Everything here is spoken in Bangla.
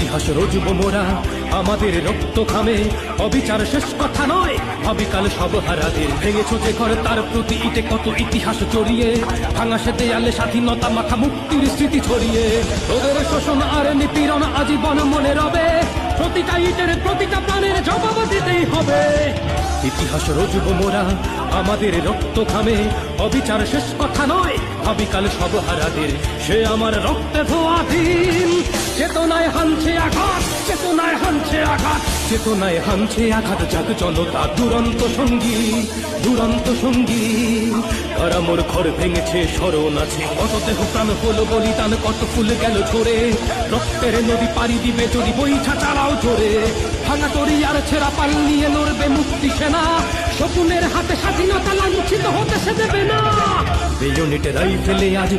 ইতিহাস রচব মোরা আমাদের রক্ত ঘামে, অবিচার শেষ কথা নয়, ভাবিকাল সব হারাদের। ভেঙেছো যে ঘর তার প্রতি ইটে কত ইতিহাস জড়িয়ে, ভাঙা সে দেয়ালে স্বাধীনতা মাথা মুক্তির স্মৃতি ছড়িয়ে। তোদের শোষণ আর নিপীড়ন আজীবন মনে রবে, প্রতিটা ইটের প্রতিটা প্রাণের জবাব দিতেই হবে। ইতিহাস রচব মোরা আমাদের রক্ত ঘামে, অবিচার শেষ কথা নয়, ভাবিকাল সব হারাদের। সে আমার রক্তে ধোয়া দিন, চেতনায় হানছে আঘাত, চেতনায় হানছে আঘাত, চেতনায় হানছে আঘাত। জাগ জনতা দুরন্ত সঙ্গী, দুরন্ত সঙ্গী। কারা মোর ঘর ভেঙেছে স্মরণ আছে, কত দেহ প্রাণ হলো বলিদান, কত ফুল গেল ঝরে। রক্তের নদী পাড়ি দিবে যদি বইছা চালাও জোরে। ভাঙা তরি আর ছেঁড়া পাল নিয়ে লড়বে মুক্তি সেনা, শকুনের হাতে স্বাধীনতা লাঞ্ছিত হতে সে দেবে না। বেয়োনেটে রাইফেলে আজ